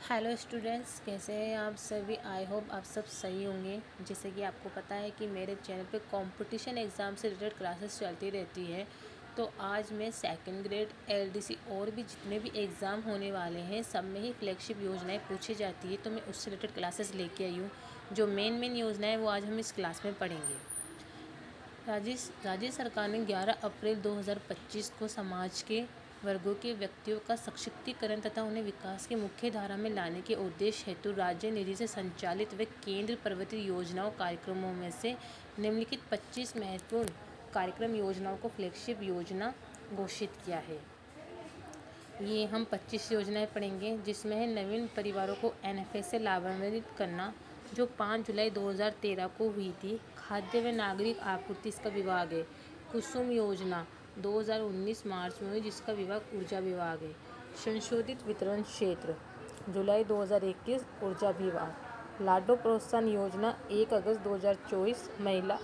Hello students, कैसे हैं आप सभी। आई होप आप सब सही होंगे। जैसे कि आपको पता है कि मेरे चैनल पे कंपटीशन एग्ज़ाम से रिलेटेड क्लासेस चलती रहती है। तो आज मैं सेकंड ग्रेड एलडीसी और भी जितने भी एग्ज़ाम होने वाले हैं सब में ही फ्लैगशिप योजनाएं पूछी जाती है, तो मैं उससे रिलेटेड क्लासेस लेके आई हूँ। जो मेन योजना है वो आज हम इस क्लास में पढ़ेंगे। राज्य सरकार ने 11 अप्रैल 2025 को समाज के वर्गों के व्यक्तियों का सशक्तिकरण तथा उन्हें विकास की मुख्य धारा में लाने के उद्देश्य हेतु राज्य निधि से संचालित व केंद्र प्रवर्तित योजनाओं कार्यक्रमों में से निम्नलिखित 25 महत्वपूर्ण कार्यक्रम योजनाओं को फ्लैगशिप योजना घोषित किया है। ये हम 25 योजनाएं पढ़ेंगे, जिसमें है नवीन परिवारों को एनएफएस से लाभान्वित करना, जो 5 जुलाई 2013 को हुई थी। खाद्य व नागरिक आपूर्ति इसका विभाग है। कुसुम योजना 2019 मार्च में हुई, जिसका विभाग ऊर्जा विभाग है। संशोधित वितरण क्षेत्र जुलाई 2021 ऊर्जा विभाग। लाडो प्रोत्साहन योजना 1 अगस्त 2024 महिला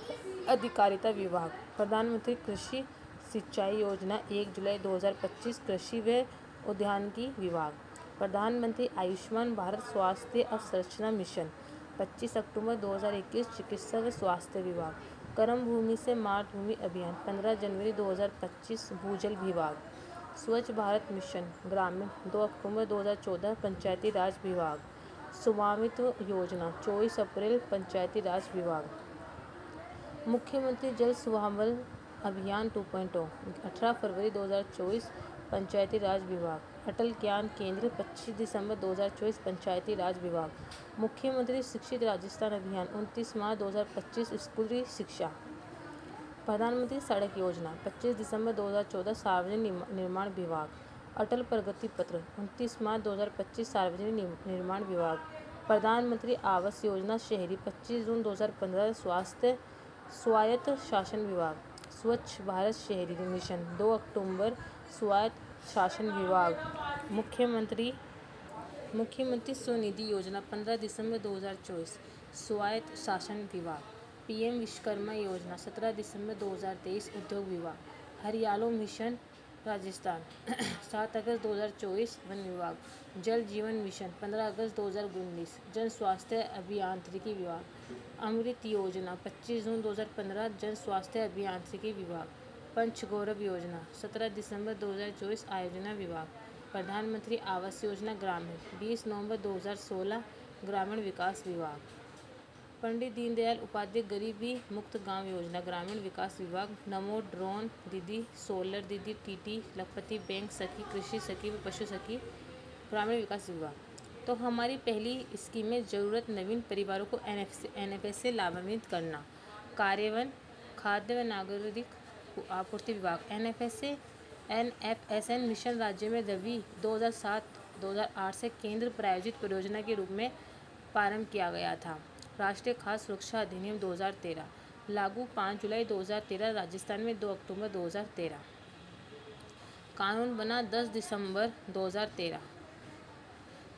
अधिकारिता विभाग। प्रधानमंत्री कृषि सिंचाई योजना 1 जुलाई 2025 कृषि व उद्यानिकी विभाग। प्रधानमंत्री आयुष्मान भारत स्वास्थ्य अवसंरचना मिशन 25 अक्टूबर 2021 चिकित्सा व स्वास्थ्य विभाग। कर्म भूमि से मातृभूमि अभियान 15 जनवरी 2025 भूजल विभाग। स्वच्छ भारत मिशन ग्रामीण 2 अक्टूबर 2014 पंचायती राज विभाग। स्वामित्व योजना 24 अप्रैल पंचायती राज विभाग। मुख्यमंत्री जल स्वावलंबन अभियान 2.0 18 फरवरी 2024 पंचायती राज विभाग। अटल ज्ञान केंद्र 25 दिसंबर 2024 पंचायती राज विभाग। मुख्यमंत्री शिक्षित राजस्थान अभियान 29 मार्च 2025 स्कूली शिक्षा। प्रधानमंत्री सड़क योजना 25 दिसंबर 2014 सार्वजनिक निर्माण विभाग। अटल प्रगति पत्र 29 मार्च 2025 सार्वजनिक निर्माण विभाग। प्रधानमंत्री आवास योजना शहरी 25 जून 2015 स्वायत्त शासन विभाग। स्वच्छ भारत शहरी मिशन 2 अक्टूबर स्वायत्त शासन विभाग। मुख्यमंत्री स्वनिधि योजना 15 दिसंबर 2024 स्वायत्त शासन विभाग। पीएम विश्वकर्मा योजना 17 दिसंबर 2023 उद्योग विभाग। हरियालो मिशन राजस्थान 7 अगस्त 2024 वन विभाग। जल जीवन मिशन 15 अगस्त 2019 जन स्वास्थ्य अभियांत्रिकी विभाग। अमृत योजना 25 जून 2015 जन स्वास्थ्य अभियांत्रिकी विभाग। पंचगौरव योजना 17 दिसंबर 2024 आयोजना विभाग। प्रधानमंत्री आवास योजना ग्रामीण 20 नवंबर 2016 ग्रामीण विकास विभाग। पंडित दीनदयाल उपाध्याय गरीबी मुक्त गांव योजना ग्रामीण विकास विभाग। नमो ड्रोन दीदी, सोलर दीदी, टीटी लखपति, बैंक सखी, कृषि सखी व पशु सखी ग्रामीण विकास विभाग। तो हमारी पहली स्कीम है जरूरत नवीन परिवारों को एनएफएस से लाभान्वित करना। कार्यान्वयन खाद्य व नागरिक आपूर्ति विभाग। एनएफएसएन मिशन राज्य में रवि 2007-2008 से केंद्र प्रायोजित परियोजना के रूप में प्रारंभ किया गया था। राष्ट्रीय खाद्य सुरक्षा अधिनियम 2013 लागू 5 जुलाई 2013 राजस्थान में 2 अक्टूबर 2013। कानून बना 10 दिसंबर 2013।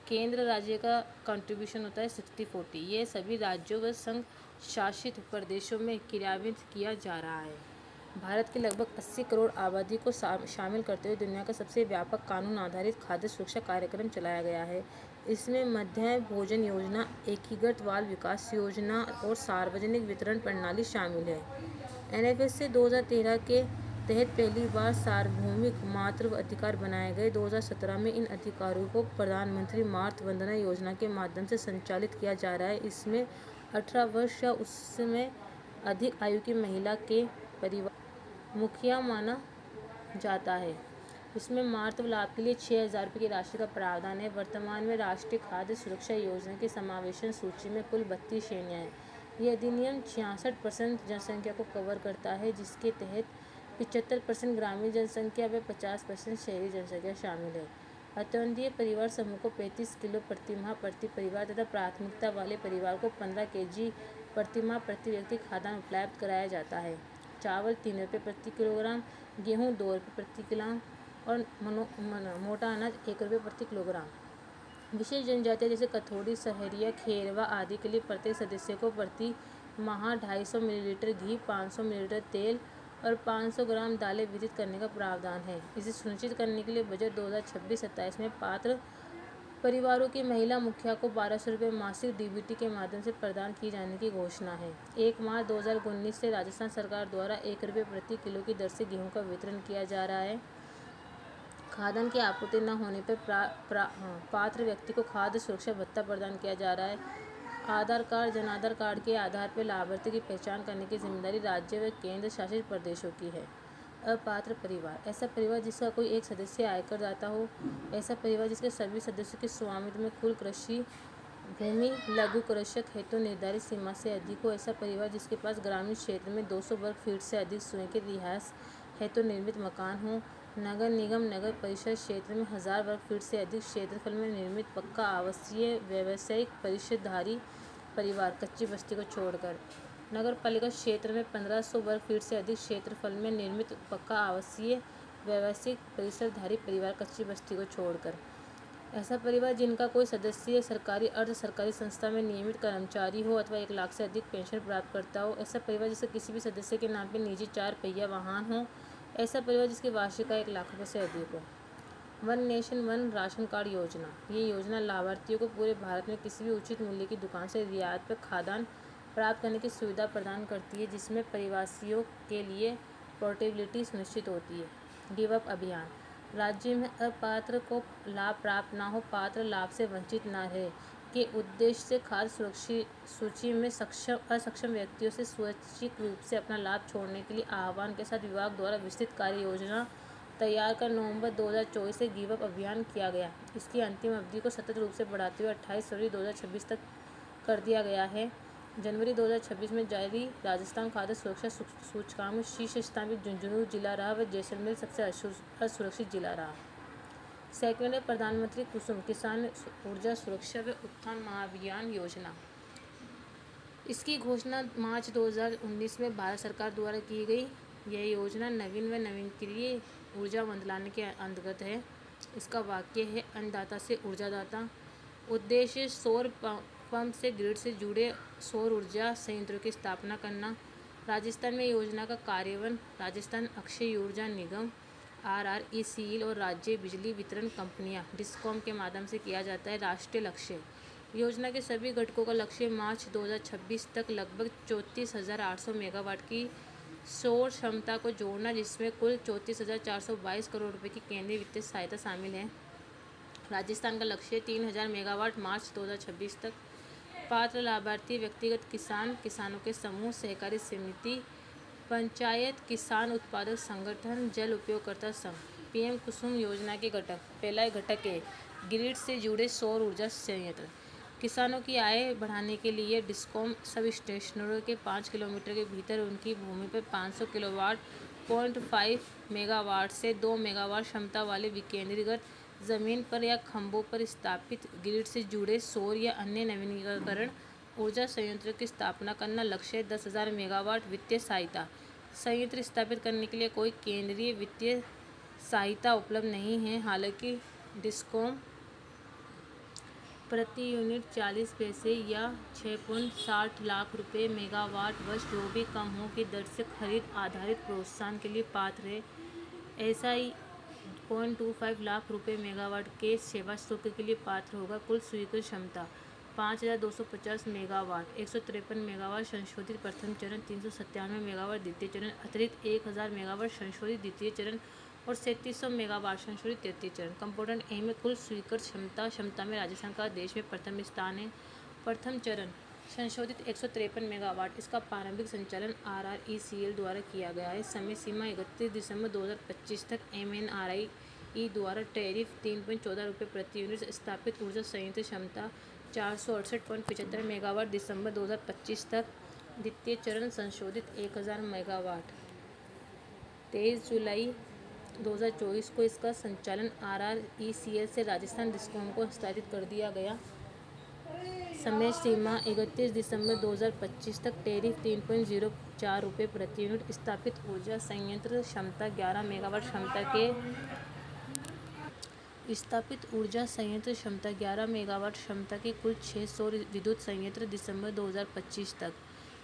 केंद्र राज्य का कंट्रीब्यूशन होता है 60-40। ये सभी राज्यों व संघ शासित प्रदेशों में क्रियान्वित किया जा रहा है। भारत की लगभग 80 करोड़ आबादी को शामिल करते हुए दुनिया का सबसे व्यापक कानून आधारित खाद्य सुरक्षा कार्यक्रम चलाया गया है। इसमें मध्याह्न भोजन योजना, एकीकृत बाल विकास योजना और सार्वजनिक वितरण प्रणाली शामिल है। एनएफएस से 2013 के तहत पहली बार सार्वभौमिक मातृ अधिकार बनाए गए। 2017 में इन अधिकारों को प्रधानमंत्री मातृ वंदना योजना के माध्यम से संचालित किया जा रहा है। इसमें 18 वर्ष या उसमें अधिक आयु की महिला के परिवार मुखिया माना जाता है। इसमें मातृ लाभ के लिए 6,000 रुपये की राशि का प्रावधान है। वर्तमान में राष्ट्रीय खाद्य सुरक्षा योजना की समावेशन सूची में कुल 32 श्रेणियाँ हैं। यह अधिनियम 66% जनसंख्या को कवर करता है, जिसके तहत 75% ग्रामीण जनसंख्या व 50% शहरी जनसंख्या शामिल है। अत्यंतीय परिवार समूह को 35 किलो प्रति माह प्रति परिवार तथा प्राथमिकता वाले परिवार को 15 kg प्रति माह प्रति व्यक्ति खाद्यान्न उपलब्ध कराया जाता है। चावल 3 रुपये प्रति किलोग्राम, गेहूँ 2 रुपये प्रति किलोग्राम और मोटा अनाज 1 रुपये प्रति किलोग्राम। विशेष जनजातियाँ जैसे कथोड़ी, सहरिया, खेरवा आदि के लिए प्रत्येक सदस्य को प्रति माह 250 मिलीलीटर घी, 500 मिलीलीटर तेल और 500 ग्राम दालें वितरित करने का प्रावधान है। इसे सुनिश्चित करने के लिए बजट 2026-27 में पात्र परिवारों की महिला मुखिया को 1200 रुपये मासिक डीबीटी के माध्यम से प्रदान किए जाने की घोषणा है। 1 मार्च 2019 से राजस्थान सरकार द्वारा 1 रुपये प्रति किलो की दर से गेहूं का वितरण किया जा रहा है। खाद्यान्न की आपूर्ति न होने पर पात्र व्यक्ति को खाद्य सुरक्षा भत्ता प्रदान किया जा रहा है। आधार कार्ड, जनाधार कार्ड के आधार पर लाभार्थी की पहचान करने की जिम्मेदारी राज्य व केंद्र शासित प्रदेशों की है। अपात्र परिवार, ऐसा परिवार जिसका कोई एक सदस्य आयकर दाता हो। ऐसा परिवार जिसके सभी सदस्यों के स्वामित्व में कुल कृषि भूमि लघु कृषक हेतु निर्धारित सीमा से अधिक हो। ऐसा परिवार जिसके पास ग्रामीण क्षेत्र में 200 वर्ग फीट से अधिक स्वयं के रिहायश हेतु निर्मित मकान हो। नगर निगम नगर परिषद क्षेत्र में 1000 वर्ग फीट से अधिक क्षेत्रफल में निर्मित पक्का आवासीय व्यावसायिक परिसरधारी परिवार कच्ची बस्ती को छोड़कर। नगर पालिका क्षेत्र में 1500 वर्ग फीट से अधिक क्षेत्रफल में निर्मित पक्का आवासीय व्यावसायिक परिसरधारी परिवार कच्ची बस्ती को छोड़कर। ऐसा परिवार जिनका कोई सदस्य सरकारी अर्ध सरकारी संस्था में नियमित कर्मचारी हो अथवा 1 लाख से अधिक पेंशन प्राप्त करता हो। ऐसा परिवार जिसके किसी भी सदस्य के नाम पर निजी 4 पहिया वाहन हो। ऐसा परिवार जिसकी वार्षिक आय 1 लाख रुपये से अधिक हो। One nation one ration card योजना, ये योजना लाभार्थियों को पूरे भारत में किसी भी उचित मूल्य की दुकान से रियायत पर खाद्यान्न प्राप्त करने की सुविधा प्रदान करती है, जिसमें परिवासियों के लिए पोर्टेबिलिटी सुनिश्चित होती है। गिव अप अभियान, राज्य में अपात्र को लाभ प्राप्त न हो, पात्र लाभ से वंचित न रहे के उद्देश्य से खाद्य सुरक्षा सूची में असक्षम व्यक्तियों से स्वैच्छिक रूप से अपना लाभ छोड़ने के लिए आह्वान के साथ विभाग द्वारा विस्तृत कार्य योजना तैयार कर नवंबर 2024 से गिव अप अभियान किया गया। इसकी अंतिम अवधि को सतत रूप से बढ़ाते हुए 28 फरवरी 2026 तक कर दिया गया है। जनवरी 2026 में जारी राजस्थान खाद्य सुरक्षा सूचकांक में शीर्ष स्थापित झुंझुनू जिला रहा व जैसलमेर सबसे असुरक्षित जिला रहा। सेकंड है प्रधानमंत्री कुसुम किसान ऊर्जा सुरक्षा व उत्थान महाअभियान योजना। इसकी घोषणा मार्च 2019 में भारत सरकार द्वारा की गई। यह योजना नवीन व नवीकरणीय ऊर्जा मंत्रालय के अंतर्गत है। इसका वाक्य है अन्नदाता से ऊर्जादाता। उद्देश्य सौर पंप से ग्रिड से जुड़े सौर ऊर्जा संयंत्रों की स्थापना करना। राजस्थान में योजना का कार्यान्वयन राजस्थान अक्षय ऊर्जा निगम RRECL और राज्य बिजली वितरण कंपनियां डिस्कॉम के माध्यम से किया जाता है। राष्ट्रीय लक्ष्य, योजना के सभी घटकों का लक्ष्य मार्च 2026 तक लगभग 34,800 मेगावाट की सौर क्षमता को जोड़ना, जिसमें कुल 34,422 करोड़ रुपए की केंद्रीय वित्तीय सहायता शामिल है। राजस्थान का लक्ष्य 3,000 मेगावाट मार्च 2026 तक। पात्र लाभार्थी व्यक्तिगत किसान, किसानों के समूह, सहकारी समिति, पंचायत, किसान उत्पादक संगठन, जल उपयोगकर्ता संघ। PM कुसुम योजना के घटक, पहला घटक है ग्रिड से जुड़े सौर ऊर्जा संयंत्र। किसानों की आय बढ़ाने के लिए डिस्कॉम सब स्टेशनों के 5 किलोमीटर के भीतर उनकी भूमि पर 500 किलोवाट 0.5 मेगावाट से 2 मेगावाट क्षमता वाले विकेंद्रीकृत जमीन पर या खंभों पर स्थापित ग्रिड से जुड़े सौर या अन्य नवीकरणीय ऊर्जा संयंत्रों की स्थापना करना। लक्ष्य 10,000 मेगावाट वित्तीय सहायता। संयंत्र स्थापित करने के लिए कोई केंद्रीय वित्तीय सहायता उपलब्ध नहीं है। हालांकि डिस्कॉम प्रति यूनिट 40 पैसे या 6.60 लाख रुपए मेगावाट वर्ष जो भी कम हो की दर से खरीद आधारित प्रोत्साहन के लिए पात्र है। ऐसा ही 0.25 लाख रुपए मेगावाट के सेवा शुल्क के लिए पात्र होगा। कुल स्वीकृत क्षमता 5,250 मेगावाट, 153 मेगावाट संशोधित प्रथम चरण, 397 मेगावाट द्वितीय चरण, अतिरिक्त 1,000 मेगावाट संशोधित द्वितीय चरण और 3700 मेगावाट संशोधित तृतीय चरण। कंपोनेंट ए में कुल स्वीकृत क्षमता में राजस्थान का देश में प्रथम स्थान है। प्रथम चरण संशोधित 153 मेगावाट, इसका प्रारंभिक संचालन RRECL द्वारा किया गया है। समय सीमा 31 दिसंबर 2025 तक। MNRE द्वारा टैरिफ 3.14 रुपये प्रति यूनिट। स्थापित ऊर्जा संयंत्र क्षमता 468.75 मेगावाट दिसंबर 2025 तक। द्वितीय चरण संशोधित 1,000 मेगावाट। 23 जुलाई 2024 को इसका संचालन RRECL से राजस्थान डिस्कॉम को हस्तांतरित कर दिया गया। समय सीमा 31 दिसंबर 2025 तक। टैरिफ 3.04 रुपये प्रति यूनिट। स्थापित ऊर्जा संयंत्र क्षमता 11 मेगावाट क्षमता के कुल 6 सौर विद्युत संयंत्र दिसंबर 2025 तक।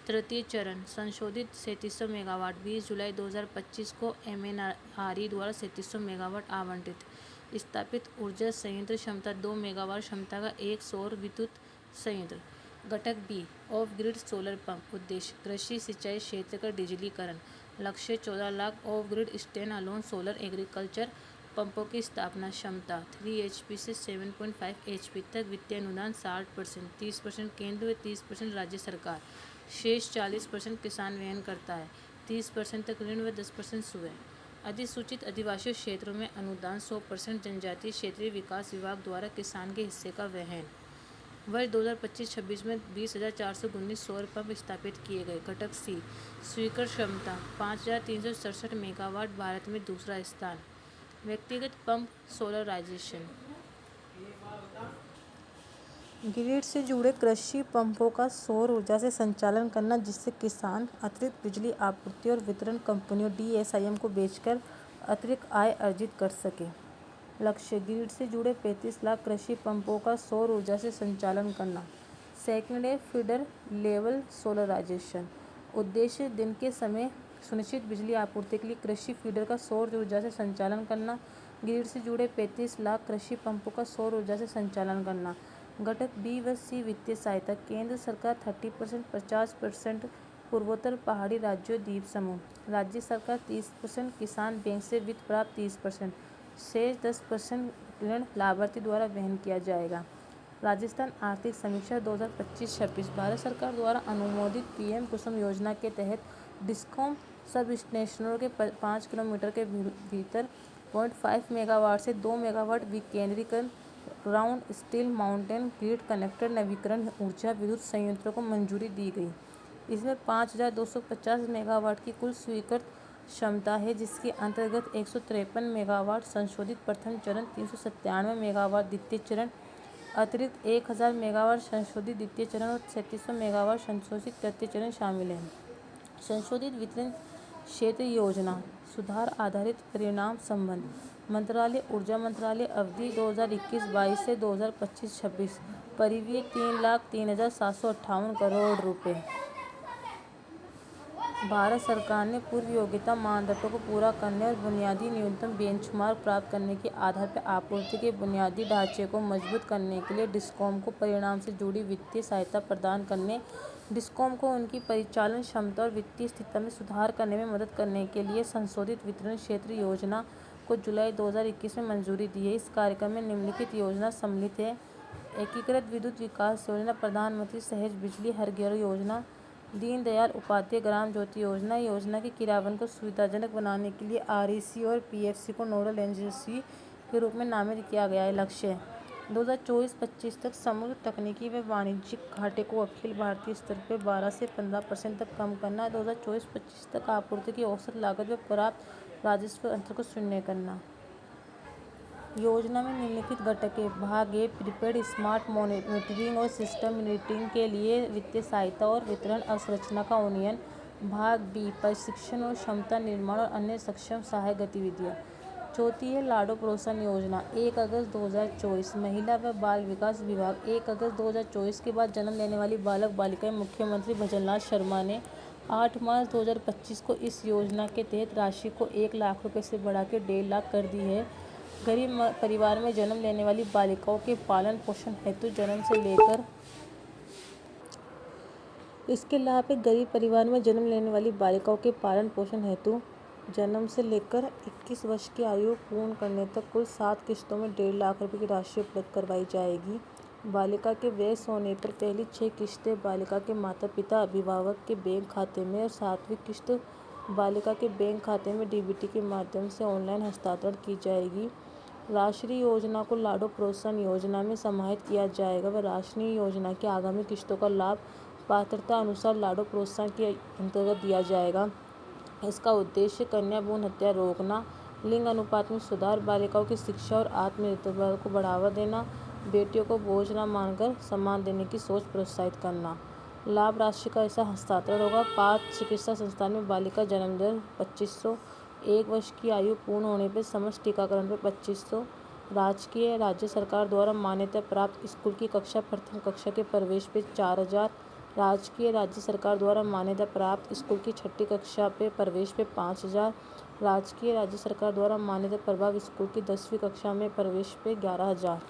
तृतीय चरण संशोधित 3700 मेगावाट। 20 जुलाई 2025 को MNRE द्वारा 3700 मेगावाट आवंटित। स्थापित ऊर्जा संयंत्र क्षमता 2 मेगावाट क्षमता का एक सौर विद्युत संयंत्र। घटक B off grid solar pump. उद्देश्य कृषि सिंचाई क्षेत्र का डिजिटलीकरण। लक्ष्य 14 lakh off grid stand alone solar agriculture पंपों की स्थापना। क्षमता 3 HP से 7.5 HP तक। वित्तीय अनुदान 60%, 30% केंद्र व 30% राज्य सरकार। शेष 40% किसान वहन करता है। 30% तक ऋण व 10% स्वयं। अधिसूचित आदिवासी क्षेत्रों में अनुदान 100%। जनजातीय क्षेत्रीय विकास विभाग द्वारा किसान के हिस्से का वहन। वर्ष 2025-26 में 20,419 सौर पंप स्थापित किए गए। घटक सी स्वीकृत क्षमता 5,367 मेगावाट, भारत में दूसरा स्थान। व्यक्तिगत पंप सोलराइजेशन। ग्रिड से जुड़े कृषि पंपों का सौर ऊर्जा से संचालन करना, जिससे किसान अतिरिक्त बिजली आपूर्ति और वितरण कंपनियों DSIM को बेचकर अतिरिक्त आय अर्जित कर सके। लक्ष्य ग्रिड से जुड़े 35 लाख कृषि पंपों का सौर ऊर्जा से संचालन करना। Secondary feeder level solarization. उद्देश्य दिन के समय सुनिश्चित बिजली आपूर्ति के लिए कृषि फीडर का सौर ऊर्जा से संचालन करना। ग्रिड से जुड़े 35 लाख कृषि पंपों का सौर ऊर्जा से संचालन करना। घटक बी व सी वित्तीय सहायता। केंद्र सरकार 30%, 50% पूर्वोत्तर पहाड़ी राज्यों द्वीप समूह। राज्य सरकार 30%, किसान बैंक से वित्त प्राप्त 30%, शेष 10% ऋण लाभार्थी द्वारा वहन किया जाएगा। राजस्थान आर्थिक समीक्षा 2025-26। भारत सरकार द्वारा अनुमोदित PM कुसुम योजना के तहत डिस्कॉम सब स्टेशनों के 5 किलोमीटर के भीतर 0.5 मेगावाट से 2 मेगावाट विकेंद्रीकरण ground steel mountain grid connected नवीकरण ऊर्जा विद्युत संयंत्रों को मंजूरी दी गई। इसमें 5,250 मेगावाट की कुल स्वीकृत क्षमता है, जिसके अंतर्गत 153 मेगावाट संशोधित प्रथम चरण, 397 मेगावाट द्वितीय चरण, अतिरिक्त 1000 मेगावाट संशोधित द्वितीय चरण और 3700 मेगावाट संशोधित तृतीय चरण शामिल हैं। संशोधित वितरण क्षेत्र योजना सुधार आधारित परिणाम संबंध। मंत्रालय ऊर्जा मंत्रालय अवधि 2021-22 से 2025-26। परिव्यय 3,03,758 करोड़ रुपये। भारत सरकार ने पूर्व योग्यता मानदंडों को पूरा करने और बुनियादी न्यूनतम बेंचमार्क प्राप्त करने के आधार पर आपूर्ति के बुनियादी ढांचे को मजबूत करने के लिए डिस्कॉम को परिणाम से जुड़ी वित्तीय सहायता प्रदान करने, डिस्कॉम को उनकी परिचालन क्षमता और वित्तीय स्थिति में सुधार करने में मदद करने के लिए संशोधित वितरण क्षेत्र योजना को जुलाई 2021 में मंजूरी दी है। इस कार्यक्रम में निम्नलिखित योजना सम्मिलित है: एकीकृत विद्युत विकास योजना, प्रधानमंत्री सहज बिजली हर घर योजना, दीनदयाल उपाध्याय ग्राम ज्योति योजना। योजना के क्रियान्वयन को सुविधाजनक बनाने के लिए REC और PFC को नोडल एजेंसी के रूप में नामित किया गया है। लक्ष्य 2024-25 तक समग्र तकनीकी व वाणिज्यिक घाटे को अखिल भारतीय स्तर पर 12 से 15% तक कम करना। 2024-25 तक आपूर्ति की औसत लागत व प्राप्त राजस्व अंतर को शून्य करना। योजना में निम्नलिखित घटक है: भाग ए प्रीपेड स्मार्ट मॉनिटरिंग और सिस्टम मॉनिटरिंग के लिए वित्तीय सहायता और वितरण अवसंरचना का उन्नयन। भाग बी प्रशिक्षण और क्षमता निर्माण और अन्य सक्षम सहायक गतिविधियाँ। चौथी है लाडो प्रोत्साहन योजना। 1 अगस्त 2024 महिला व बाल विकास विभाग। 1 अगस्त 2024 के बाद जन्म लेने वाली बालक बालिकाएं। मुख्यमंत्री भजनलाल शर्मा ने 8 मार्च 2025 को इस योजना के तहत राशि को 1 लाख रुपये से बढ़ाकर 1.5 लाख कर दी है। गरीब परिवार में जन्म लेने वाली बालिकाओं के पालन पोषण हेतु जन्म से लेकर इसके लाभ है गरीब परिवार में जन्म लेने वाली बालिकाओं के पालन पोषण हेतु जन्म से लेकर 21 वर्ष की आयु पूर्ण करने तक कुल 7 किस्तों में 1.5 लाख रुपये की राशि उपलब्ध करवाई जाएगी। बालिका के वयस होने पर पहली 6 किस्तें बालिका के माता पिता अभिभावक के बैंक खाते में और 7वीं किस्त बालिका के बैंक खाते में DBT के माध्यम से ऑनलाइन हस्तांतरण की जाएगी। राष्ट्रीय योजना को लाडो प्रोत्साहन योजना में समाहित किया जाएगा व राष्ट्रीय योजना की आगामी किस्तों का लाभ पात्रता अनुसार लाडो प्रोत्साहन के अंतर्गत दिया जाएगा। इसका उद्देश्य कन्या भ्रूण हत्या रोकना, लिंग अनुपात में सुधार, बालिकाओं की शिक्षा और आत्मनिर्भरता को बढ़ावा देना, बेटियों को बोझ न मानकर सम्मान देने की सोच प्रोत्साहित करना। लाभ राशि का ऐसा हस्तांतरण होगा: 5 चिकित्सा संस्थान में बालिका जन्म दर 2500, 1 वर्ष की आयु पूर्ण होने पर समस्त टीकाकरण पर 2500, राजकीय राज्य सरकार द्वारा मान्यता प्राप्त स्कूल की कक्षा प्रथम कक्षा के प्रवेश पे 4000, राजकीय राज्य सरकार द्वारा मान्यता प्राप्त स्कूल की छठी कक्षा पे प्रवेश पे 5,000। राजकीय राज्य सरकार द्वारा मान्यता प्राप्त स्कूल की 10वीं कक्षा में प्रवेश पे 11,000।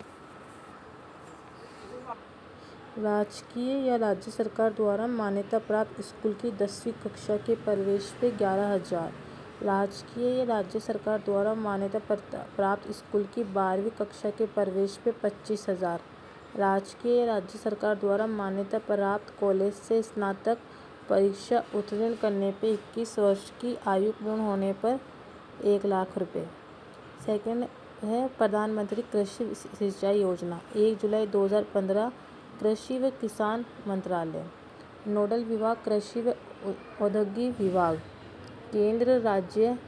राजकीय या राज्य सरकार द्वारा मान्यता प्राप्त स्कूल की 10वीं कक्षा के प्रवेश पे 11,000। राजकीय या राज्य सरकार द्वारा मान्यता प्राप्त स्कूल की 12वीं कक्षा के प्रवेश पे 25,000। राजकीय या राज्य सरकार द्वारा मान्यता प्राप्त कॉलेज से स्नातक परीक्षा उत्तीर्ण करने पे 21 वर्ष की आयु पूर्ण होने पर 1,00,000 रुपये। सेकंड है प्रधानमंत्री कृषि सिंचाई योजना। 1 जुलाई 2015 कृषि व किसान मंत्रालय। नोडल विभाग कृषि व औद्योगिक विभाग। केंद्र राज्य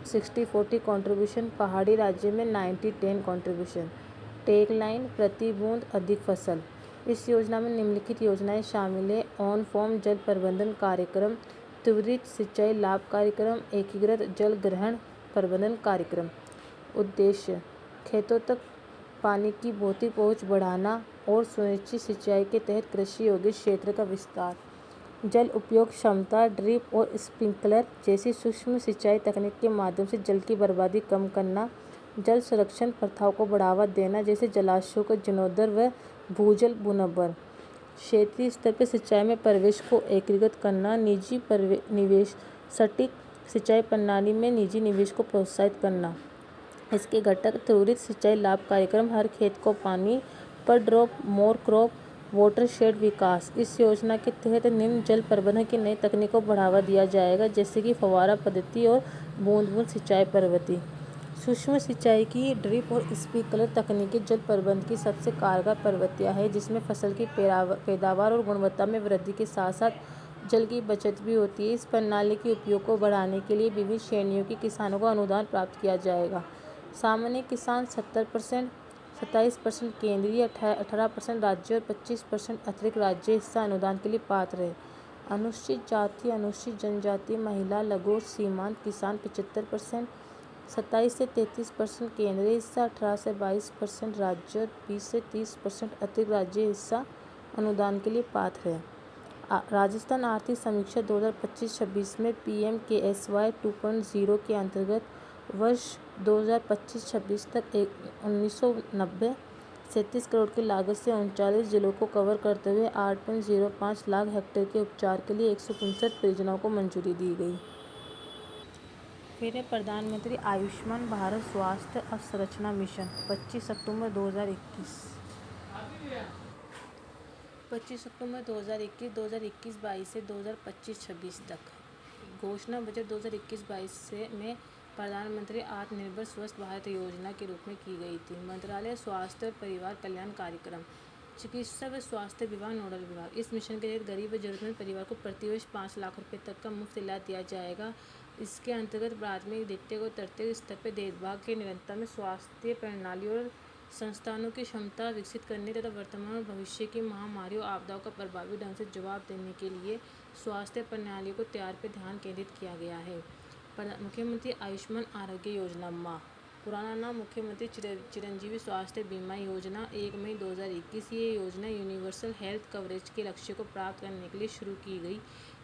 60-40 कंट्रीब्यूशन, पहाड़ी राज्य में 90-10 कंट्रीब्यूशन। टेक लाइन प्रति बूंद अधिक फसल। इस योजना में निम्नलिखित योजनाएं शामिल है: ऑन फॉर्म जल प्रबंधन कार्यक्रम, त्वरित सिंचाई लाभ कार्यक्रम, एकीकृत जल ग्रहण प्रबंधन कार्यक्रम। उद्देश्य: खेतों तक पानी की भौतिक पहुंच बढ़ाना और सुनिश्चित सिंचाई के तहत कृषि योग्य क्षेत्र का विस्तार। जल उपयोग क्षमता, ड्रिप और स्प्रिंकलर जैसी सूक्ष्म सिंचाई तकनीक के माध्यम से जल की बर्बादी कम करना। जल संरक्षण प्रथाओं को बढ़ावा देना, जैसे जलाशयों का जीर्णोद्धार व भूजल पुनर्भरण। क्षेत्रीय स्तर पर सिंचाई में प्रवेश को एकीकृत करना। निजी निवेश, सटीक सिंचाई प्रणाली में निजी निवेश को प्रोत्साहित करना। इसके घटक: त्वरित सिंचाई लाभ कार्यक्रम, हर खेत को पानी, पर ड्रॉप मोर क्रॉप वाटरशेड विकास। इस योजना के तहत निम्न जल प्रबंधन की नई तकनीकों को बढ़ावा दिया जाएगा, जैसे कि फव्वारा पद्धति और बूंद बूंद सिंचाई पद्धति। सूक्ष्म सिंचाई की ड्रिप और स्प्रिंकलर तकनीकें जल प्रबंधन की सबसे कारगर पद्धतियाँ हैं, जिसमें फसल की पैदावार और गुणवत्ता में वृद्धि के साथ साथ जल की बचत भी होती है। इस प्रणाली के उपयोग को बढ़ाने के लिए विभिन्न श्रेणियों के किसानों को अनुदान प्राप्त किया जाएगा। सामान्य किसान 70%, 27% केंद्रीय, 18% राज्य और 25% अतिरिक्त राज्य हिस्सा अनुदान के लिए पात्र है। अनुसूचित जाति, अनुसूचित जनजाति, महिला, लघु और सीमांत किसान 75%, 27 से 33% केंद्रीय हिस्सा, 18 से 22% राज्य और 20 से 30% अतिरिक्त राज्य हिस्सा अनुदान के लिए पात्र है। राजस्थान आर्थिक समीक्षा 2025-26 में PMKSY 2.0 के अंतर्गत वर्ष 2025-26 तक 1990 37 करोड़ की लागत से 39 जिलों को कवर करते हुए 8.05 लाख हेक्टेयर के उपचार के लिए 165 परियोजनाओं को मंजूरी दी गई। फिर है प्रधानमंत्री आयुष्मान भारत स्वास्थ्य अवसंरचना मिशन। 25 अक्टूबर 2021 2021-22 से 2025-26 तक घोषणा बजट 2021-22 से में प्रधानमंत्री आत्मनिर्भर स्वस्थ भारत योजना के रूप में की गई थी। मंत्रालय स्वास्थ्य और परिवार कल्याण कार्यक्रम, चिकित्सा व स्वास्थ्य विभाग नोडल विभाग। इस मिशन के तहत गरीब व जरूरतमंद परिवार को प्रतिवर्ष 5 लाख रुपए तक का मुफ्त इलाज दिया जाएगा। इसके अंतर्गत प्राथमिक, द्वितीयक और तृतीयक स्तर पर देखभाल की निरंतरता में स्वास्थ्य प्रणाली और संस्थानों की क्षमता विकसित करने तथा वर्तमान और भविष्य की महामारियों आपदाओं का प्रभावी ढंग से जवाब देने के लिए स्वास्थ्य प्रणाली को तैयार पर ध्यान केंद्रित किया गया है। मुख्यमंत्री आयुष्मान आरोग्य योजना माह, पुराना नाम मुख्यमंत्री चिरंजीवी स्वास्थ्य बीमा योजना, 1 मई 2021। ये योजना यूनिवर्सल हेल्थ कवरेज के लक्ष्य को प्राप्त करने के लिए शुरू की गई,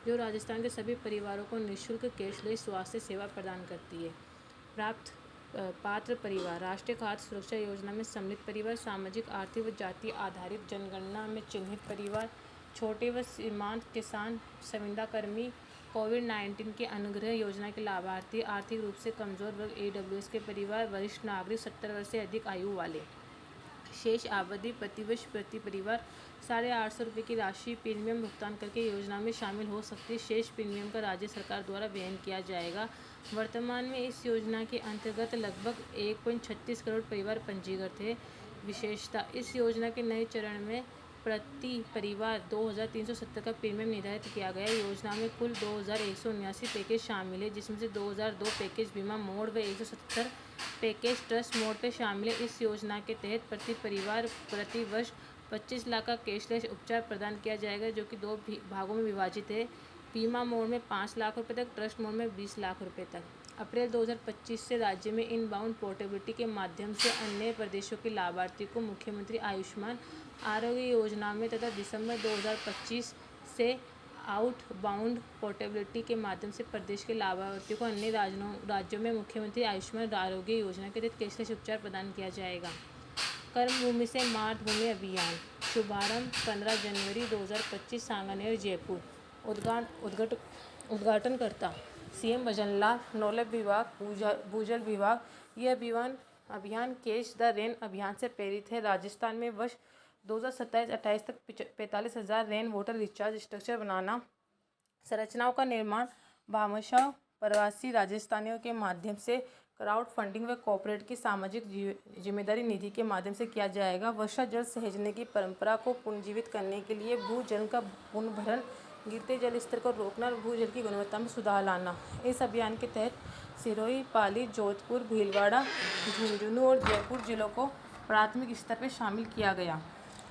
जो राजस्थान के सभी परिवारों को निःशुल्क कैशलेस स्वास्थ्य सेवा प्रदान करती है। पात्र परिवार: राष्ट्रीय खाद्य सुरक्षा योजना में सम्मिलित परिवार, सामाजिक, आर्थिक व जाति आधारित जनगणना में चिन्हित परिवार, छोटे व सीमांत किसान, संविदा कर्मी, कोविड-19 के अनुग्रह योजना के लाभार्थी, आर्थिक रूप से कमजोर वर्ग, AWS के परिवार, वरिष्ठ नागरिक, 70 वर्ष से अधिक आयु वाले। शेष अवधि प्रतिवर्ष प्रति परिवार 850 रुपये की राशि प्रीमियम भुगतान करके योजना में शामिल हो सकती है। शेष प्रीमियम का राज्य सरकार द्वारा वहन किया जाएगा। वर्तमान में इस योजना के अंतर्गत लगभग 1.36 करोड़ परिवार पंजीकृत है। विशेषता: इस योजना के नए चरण में प्रति परिवार 2,370 का प्रीमियम निर्धारित किया गया है। योजना में कुल 2,179 पैकेज शामिल है, जिसमें से 2,002 पैकेज बीमा मोड व 170 पैकेज ट्रस्ट मोड पर शामिल है। इस योजना के तहत प्रति परिवार प्रति वर्ष 25 लाख का कैशलेस उपचार प्रदान किया जाएगा, जो कि 2 भागों में विभाजित है। बीमा मोड में 5 लाख रुपये तक, ट्रस्ट मोड में 20 लाख रुपये तक। अप्रैल 2025 से राज्य में इनबाउंड पोर्टेबिलिटी के माध्यम से अन्य प्रदेशों के लाभार्थी को मुख्यमंत्री आयुष्मान आरोग्य योजना में तथा दिसंबर 2025 से आउटबाउंड पोर्टेबिलिटी के माध्यम से प्रदेश के लाभार्थियों को अन्य राज्यों में मुख्यमंत्री आयुष्मान आरोग्य योजना के तहत कैशलेस उपचार प्रदान किया जाएगा। कर्मभूमि से मातृभूमि अभियान शुभारंभ 15 जनवरी 2025 सांगानेर जयपुर। उद्घाटनकर्ता सीएम भजनलाल, नौलभ विभाग, भूजल विभाग। यह अभियान कैच द रेन अभियान से प्रेरित है। राजस्थान में वर्ष 2027-28 तक 45,000 रेन वाटर रिचार्ज स्ट्रक्चर बनाना, संरचनाओं का निर्माण भामाशाह प्रवासी राजस्थानियों के माध्यम से क्राउड फंडिंग व कॉर्पोरेट की सामाजिक जिम्मेदारी निधि के माध्यम से किया जाएगा। वर्षा जल सहेजने की परंपरा को पुनर्जीवित करने के लिए भूजल का पुनर्भरण, गिरते जल स्तर को रोकना और भूजल की गुणवत्ता में सुधार लाना। इस अभियान के तहत सिरोही, पाली, जोधपुर, भीलवाड़ा, झुंझुनू और जयपुर जिलों को प्राथमिक स्तर पर शामिल किया गया।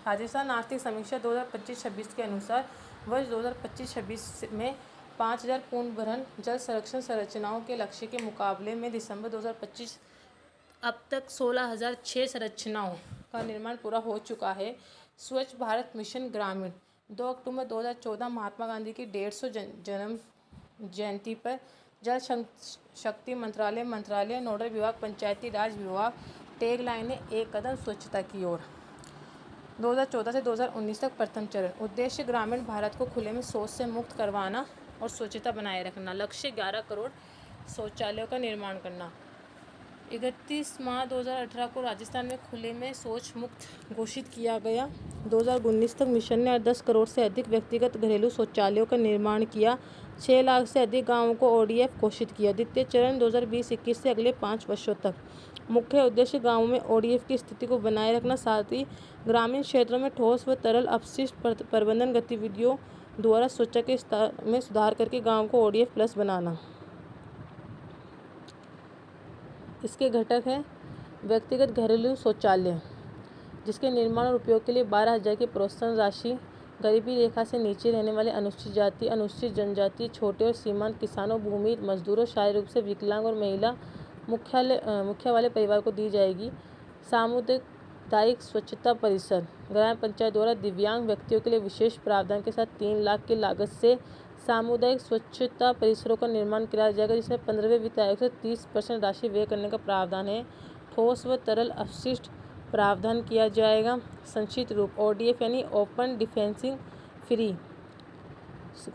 राजस्थान आर्थिक समीक्षा 2025-26 के अनुसार वर्ष 2025-26 में 5,000 पुनर्भरण जल संरक्षण संरचनाओं के लक्ष्य के मुकाबले में दिसंबर 2025 अब तक 16,006 संरचनाओं का निर्माण पूरा हो चुका है। स्वच्छ भारत मिशन ग्रामीण 2 अक्टूबर 2014 महात्मा गांधी की 150 जन्म जयंती पर जल शक्ति मंत्रालय नोडल विभाग पंचायती राज विभाग टैग लाइन है, एक कदम स्वच्छता की ओर। 2014 से 2019 तक प्रथम चरण। उद्देश्य ग्रामीण भारत को खुले में शौच से मुक्त करवाना और स्वच्छता बनाए रखना। लक्ष्य 11 करोड़ शौचालयों का निर्माण करना। 31 मार्च 2018 को राजस्थान में खुले में शौच मुक्त घोषित किया गया। 2019 तक मिशन ने 10 करोड़ से अधिक व्यक्तिगत घरेलू शौचालयों का निर्माण किया। 6 लाख से अधिक गाँवों को ODF घोषित किया। द्वितीय चरण 2020-21 से अगले 5 वर्षों तक। मुख्य उद्देश्य गाँवों में ODF की स्थिति को बनाए रखना, साथ ही ग्रामीण क्षेत्रों में ठोस व तरल अपशिष्ट प्रबंधन गतिविधियों द्वारा स्वच्छता के स्तर में सुधार करके गाँव को ODF प्लस बनाना। इसके घटक हैं व्यक्तिगत घरेलू शौचालय, जिसके निर्माण और उपयोग के लिए 12,000 की प्रोत्साहन राशि, गरीबी रेखा से नीचे रहने वाले अनुसूचित जाति, अनुसूचित जनजाति, छोटे और सीमांत किसानों, भूमिहीन मजदूरों, शारीरिक रूप से विकलांग और महिला मुखिया वाले परिवार को दी जाएगी। सामुदायिक स्वच्छता परिसर ग्राम पंचायत द्वारा दिव्यांग व्यक्तियों के लिए विशेष प्रावधान के साथ 3 लाख की लागत से सामुदायिक स्वच्छता परिसरों का निर्माण किया जाएगा, जिसमें 15वें वित्त आयोग से 30% राशि व्यय करने का प्रावधान है। ठोस व तरल अपशिष्ट प्रावधान किया जाएगा। संक्षिप्त रूप ODF यानी ओपन डिफेंसिंग फ्री,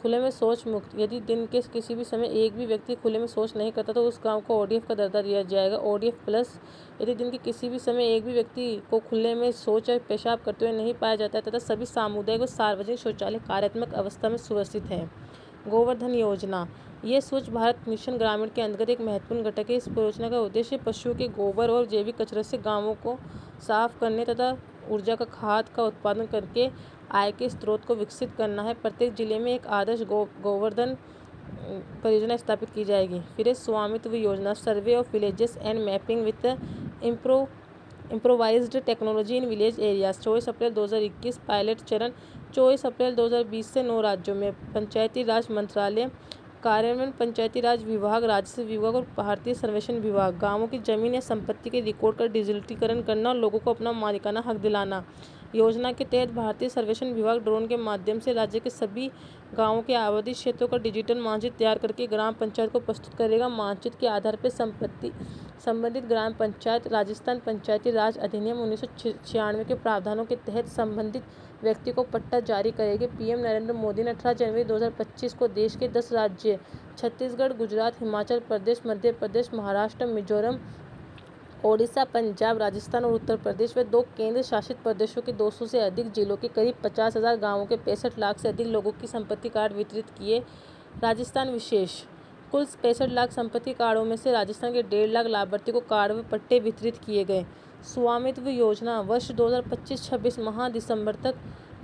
खुले में शौच मुक्त। यदि दिन के किसी भी समय एक भी व्यक्ति खुले में शौच नहीं करता तो उस गांव को ODF का दर्जा दिया जाएगा। ODF प्लस, यदि दिन के किसी भी समय एक भी व्यक्ति को खुले में शौच या पेशाब करते हुए नहीं पाया जाता है तथा सभी सामुदायिक और सार्वजनिक शौचालय कार्यात्मक अवस्था में सुव्यवस्थित है। गोवर्धन योजना, ये स्वच्छ भारत मिशन ग्रामीण के अंतर्गत एक महत्वपूर्ण घटक है। इस परियोजना का उद्देश्य पशुओं के गोबर और जैविक कचरे से गाँवों को साफ करने तथा ऊर्जा का खाद का उत्पादन करके आय के स्रोत को विकसित करना है। प्रत्येक जिले में एक आदर्श गोवर्धन परियोजना स्थापित की जाएगी। फिर स्वामित्व योजना, survey of villages and mapping with improvised technology in village areas. 24 April 2021 pilot चरण। 24 अप्रैल 2020 से 9 राज्यों में पंचायती राज मंत्रालय कार्यान्वयन, पंचायती राज विभाग, राजस्व विभाग और भारतीय सर्वेक्षण विभाग। गाँवों की जमीन या संपत्ति के रिकॉर्ड का डिजिटलीकरण करना और लोगों को अपना मालिकाना हक दिलाना। योजना के तहत भारतीय सर्वेक्षण विभाग ड्रोन के माध्यम से राज्य के सभी गाँवों के आबादी क्षेत्रों का डिजिटल मानचित्र तैयार करके ग्राम पंचायत को प्रस्तुत करेगा। मानचित्र के आधार पर संबंधित ग्राम पंचायत राजस्थान पंचायती राज अधिनियम 1996 के प्रावधानों के तहत संबंधित व्यक्ति को पट्टा जारी करेगी। PM नरेंद्र मोदी ने 18 जनवरी 2025 को देश के 10 राज्य छत्तीसगढ़, गुजरात, हिमाचल प्रदेश, मध्य प्रदेश, महाराष्ट्र, मिजोरम, ओडिशा, पंजाब, राजस्थान और उत्तर प्रदेश व 2 केंद्र शासित प्रदेशों के 200 से अधिक जिलों के करीब 50,000 गाँवों के 65 लाख से अधिक लोगों की संपत्ति कार्ड वितरित किए। राजस्थान विशेष, कुल 65 लाख संपत्ति कार्डों में से राजस्थान के 1.5 लाख लाभार्थी को कार्ड व पट्टे वितरित किए गए। स्वामित्व योजना, वर्ष 2025-26 माह दिसंबर तक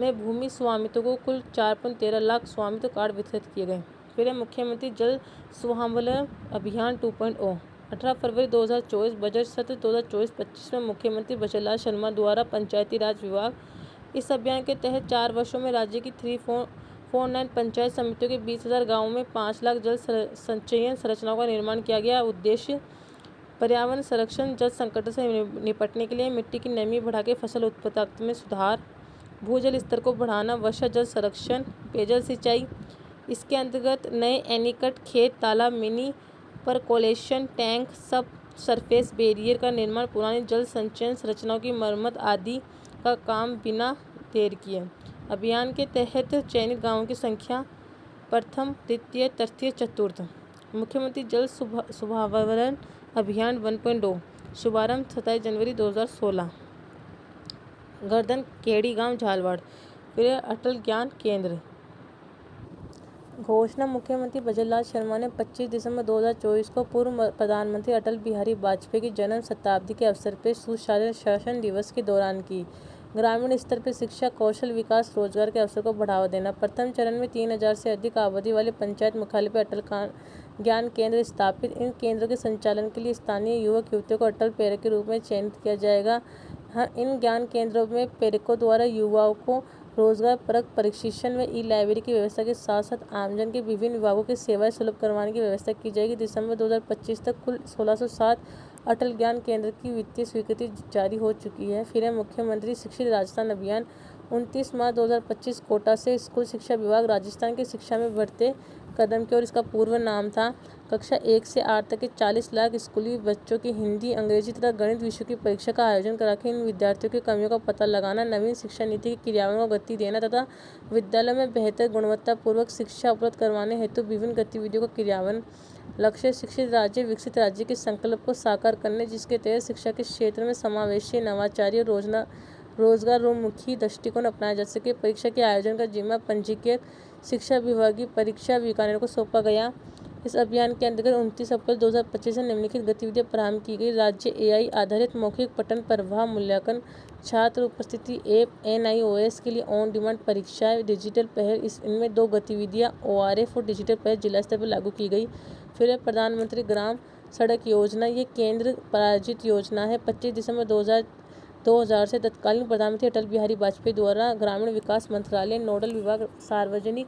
में भूमि स्वामित्व को कुल 4.13 लाख स्वामित्व कार्ड वितरित किए गए। फिर मुख्यमंत्री जल स्वावलंबन अभियान 2.0। 18 फरवरी 2024 बजट सत्र 2024-25 में मुख्यमंत्री भजनलाल शर्मा द्वारा पंचायती राज विभाग इस अभियान के तहत 4 वर्षों में राज्य की 349 पंचायत समितियों के 20,000 गाँवों में 5 लाख जल संचयन संरचनाओं का निर्माण किया गया। उद्देश्य पर्यावरण संरक्षण, जल संकट से निपटने के लिए मिट्टी की नमी बढ़ाकर फसल उत्पादकता में सुधार, भूजल स्तर को बढ़ाना, वर्षा जल संरक्षण, पेयजल सिंचाई। इसके अंतर्गत नए एनीकट, खेत तालाब, मिनी परकोलेशन टैंक, सब सरफेस बैरियर का निर्माण, पुरानी जल संचयन संरचनाओं की मरम्मत आदि का काम बिना देर किए। अभियान के तहत चयनित गाँवों की संख्या प्रथम, द्वितीय, तृतीय, चतुर्थ। मुख्यमंत्री जल शुभारंभ अभियान 1.2 शुभारंभ 27 जनवरी 2016। गर्दन केड़ी गांव झालवाड़। फिर अटल ज्ञान केंद्र। घोषणा मुख्यमंत्री भजनलाल शर्मा ने 25 दिसंबर 2024 को पूर्व प्रधानमंत्री अटल बिहारी वाजपेयी की जन्म शताब्दी के अवसर पर सुशासन दिवस के दौरान की। ग्रामीण स्तर पर शिक्षा, कौशल विकास, रोजगार के अवसर को बढ़ावा देना। प्रथम चरण में 3000 से अधिक आबादी वाले पंचायत मुख्यालय पर अटल ज्ञान केंद्र स्थापित। इन केंद्रों के संचालन के लिए स्थानीय युवक युवतियों को अटल प्रेरक के रूप में चयनित किया जाएगा। इन ज्ञान केंद्रों में प्रेरकों द्वारा युवाओं को रोजगार परक प्रशिक्षण व ई लाइब्रेरी की व्यवस्था के साथ साथ आमजन के विभिन्न विभागों की सेवाएं सुलभ करवाने की व्यवस्था की जाएगी। दिसंबर 2025 तक कुल 1607 अटल ज्ञान केंद्र की वित्तीय स्वीकृति जारी हो चुकी है। फिर है मुख्यमंत्री शिक्षित राजस्थान अभियान। 29 मार्च 2025 कोटा से स्कूल शिक्षा विभाग राजस्थान की शिक्षा में बढ़ते कदम की ओर, इसका पूर्व नाम था, कक्षा 1 से 8 तक के 40 लाख स्कूली बच्चों की हिंदी, अंग्रेजी तथा गणित विषयों की परीक्षा का आयोजन कराकर इन विद्यार्थियों की कमियों का पता लगाना, नवीन शिक्षा नीति के क्रियान्वयन को गति देना तथा विद्यालय में बेहतर गुणवत्तापूर्वक शिक्षा उपलब्ध करवाने हेतु विभिन्न गतिविधियों का क्रियान्वयन। लक्ष्य शिक्षित राज्य विकसित राज्य के संकल्प को साकार करने, जिसके तहत शिक्षा के क्षेत्र में समावेशी, नवाचारी और रोजगारोन्मुखी दृष्टिकोण अपनाया जा सके। परीक्षा के आयोजन का जिम्मा पंजीकृत शिक्षा विभागीय परीक्षा बीकानेर को सौंपा गया। इस अभियान के अंतर्गत 29 अप्रैल 2025 से निम्नलिखित गतिविधियां प्रारंभ की गई। राज्य AI आधारित मौखिक पठन प्रवाह मूल्यांकन, छात्र उपस्थिति ऐप, NIOS के लिए ऑन डिमांड परीक्षाएं, डिजिटल पहल। इनमें 2 गतिविधियां ORF और डिजिटल पहल जिला स्तर पर लागू की गई। फिर है प्रधानमंत्री ग्राम सड़क योजना। ये केंद्र प्रायोजित योजना है। 25 दिसंबर 2000 से तत्कालीन प्रधानमंत्री अटल बिहारी वाजपेयी द्वारा ग्रामीण विकास मंत्रालय, नोडल विभाग सार्वजनिक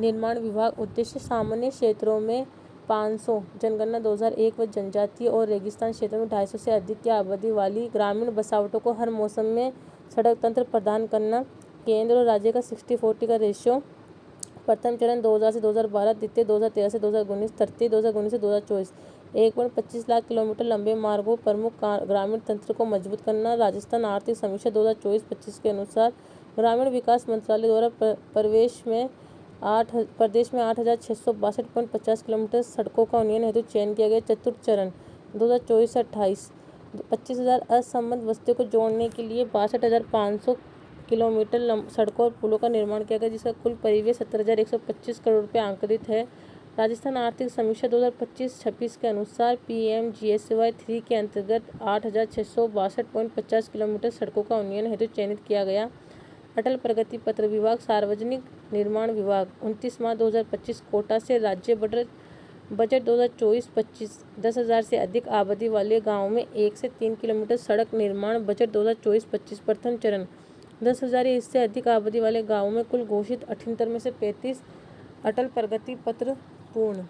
निर्माण विभाग। उद्देश्य सामान्य क्षेत्रों में 500, जनगणना 2001 व जनजातीय और रेगिस्तान क्षेत्रों में 250 से अधिक की आबादी वाली ग्रामीण बसावटों को हर मौसम में सड़क तंत्र प्रदान करना। केंद्र और राज्य का 60-40 का रेशियो। प्रथम चरण 2000 से 2012, द्वितीय 2013 से 2019, तृतीय 2019 से 2024। 1.25 लाख किलोमीटर लंबे मार्गों प्रमुख ग्रामीण तंत्र को मजबूत करना। राजस्थान आर्थिक समीक्षा 2024-25 के अनुसार ग्रामीण विकास मंत्रालय द्वारा प्रदेश में 8662.50 किलोमीटर सड़कों का उन्नयन हेतु चयन किया गया। चतुर्थ चरण 2024 से 28, 25,000 असंबद्ध बस्तियों को जोड़ने के लिए 62,500 किलोमीटर सड़कों और पुलों का निर्माण किया गया, जिसका कुल परिव्यय 17,125 करोड़ रुपये आंकड़ित है। राजस्थान आर्थिक समीक्षा 2025-26 के अनुसार PMGSY 3 के अंतर्गत 8,662.50 किलोमीटर सड़कों का उन्नयन हेतु चयनित किया गया। अटल प्रगति पत्र विभाग सार्वजनिक निर्माण विभाग 29 मार्च 2025 कोटा से राज्य बजट 2024-25 10,000 से अधिक आबादी वाले गाँवों में 1 से 3 किलोमीटर सड़क निर्माण। बजट 2024-25 प्रथम चरण 10,000 या इससे अधिक आबादी वाले गाँवों में कुल घोषित 78 में से 35 अटल प्रगति पत्र पूर्ण।